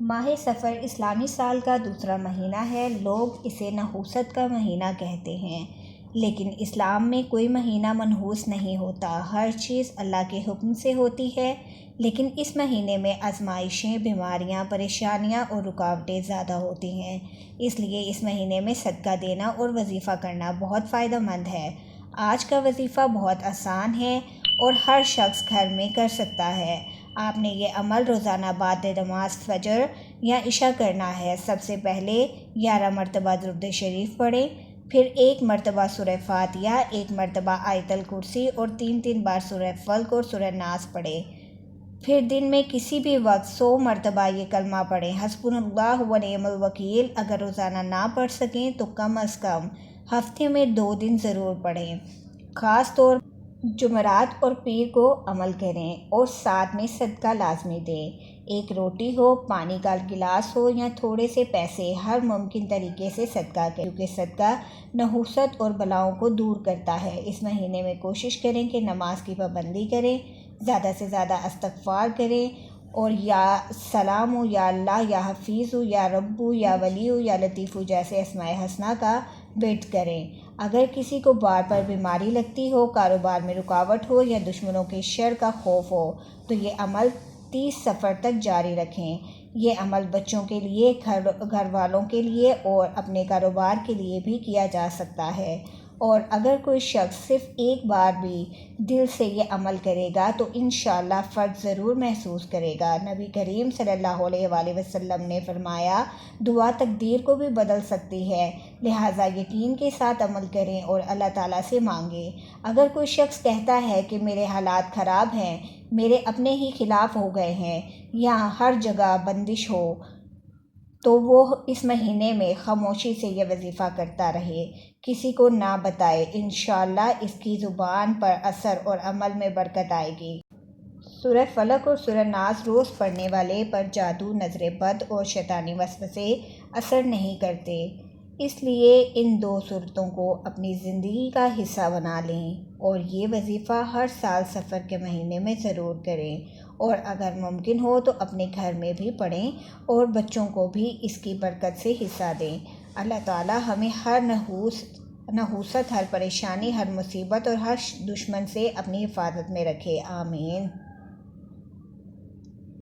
ماہ سفر اسلامی سال کا دوسرا مہینہ ہے۔ لوگ اسے نحوست کا مہینہ کہتے ہیں، لیکن اسلام میں کوئی مہینہ منحوس نہیں ہوتا۔ ہر چیز اللہ کے حکم سے ہوتی ہے، لیکن اس مہینے میں آزمائشیں، بیماریاں، پریشانیاں اور رکاوٹیں زیادہ ہوتی ہیں۔ اس لیے اس مہینے میں صدقہ دینا اور وظیفہ کرنا بہت فائدہ مند ہے۔ آج کا وظیفہ بہت آسان ہے اور ہر شخص گھر میں کر سکتا ہے۔ آپ نے یہ عمل روزانہ بعد نماز فجر یا عشاء کرنا ہے۔ سب سے پہلے 11 مرتبہ درود شریف پڑھیں، پھر 1 مرتبہ سورہ فاتحہ، 1 مرتبہ آیت الکرسی اور 3 بار سورہ فلق اور سورہ ناس پڑھیں۔ پھر دن میں کسی بھی وقت 100 مرتبہ یہ کلمہ پڑھیں، حسبنا اللہ و نعم الوکیل۔ اگر روزانہ نہ پڑھ سکیں تو کم از کم ہفتے میں 2 دن ضرور پڑھیں۔ خاص طور پر جمعرات اور پیر کو عمل کریں اور ساتھ میں صدقہ لازمی دیں۔ 1 روٹی ہو، پانی کا گلاس ہو یا تھوڑے سے پیسے، ہر ممکن طریقے سے صدقہ کریں، کیونکہ صدقہ نحوست اور بلاؤں کو دور کرتا ہے۔ اس مہینے میں کوشش کریں کہ نماز کی پابندی کریں، زیادہ سے زیادہ استغفار کریں اور یا سلام یا اللہ یا حفیظ یا رب یا ولی یا لطیف جیسے اسماء حسنہ کا ورد کریں۔ اگر کسی کو بار بار بیماری لگتی ہو، کاروبار میں رکاوٹ ہو یا دشمنوں کے شر کا خوف ہو تو یہ عمل 30 سفر تک جاری رکھیں۔ یہ عمل بچوں کے لیے، گھر والوں کے لیے اور اپنے کاروبار کے لیے بھی کیا جا سکتا ہے، اور اگر کوئی شخص صرف ایک بار بھی دل سے یہ عمل کرے گا تو انشاءاللہ فرق ضرور محسوس کرے گا۔ نبی کریم صلی اللہ علیہ وآلہ وسلم نے فرمایا، دعا تقدیر کو بھی بدل سکتی ہے، لہٰذا یقین کے ساتھ عمل کریں اور اللہ تعالیٰ سے مانگیں۔ اگر کوئی شخص کہتا ہے کہ میرے حالات خراب ہیں، میرے اپنے ہی خلاف ہو گئے ہیں یا ہر جگہ بندش ہو، تو وہ اس مہینے میں خاموشی سے یہ وظیفہ کرتا رہے، کسی کو نہ بتائے۔ انشاءاللہ اس کی زبان پر اثر اور عمل میں برکت آئے گی۔ سورہ فلق اور سورہ ناس روز پڑھنے والے پر جادو، نظر بد اور شیطانی وسوسے اثر نہیں کرتے، اس لیے ان 2 سورتوں کو اپنی زندگی کا حصہ بنا لیں اور یہ وظیفہ ہر سال سفر کے مہینے میں ضرور کریں، اور اگر ممکن ہو تو اپنے گھر میں بھی پڑھیں اور بچوں کو بھی اس کی برکت سے حصہ دیں۔ اللہ تعالیٰ ہمیں ہر نحوست، ہر پریشانی، ہر مصیبت اور ہر دشمن سے اپنی حفاظت میں رکھے، آمین۔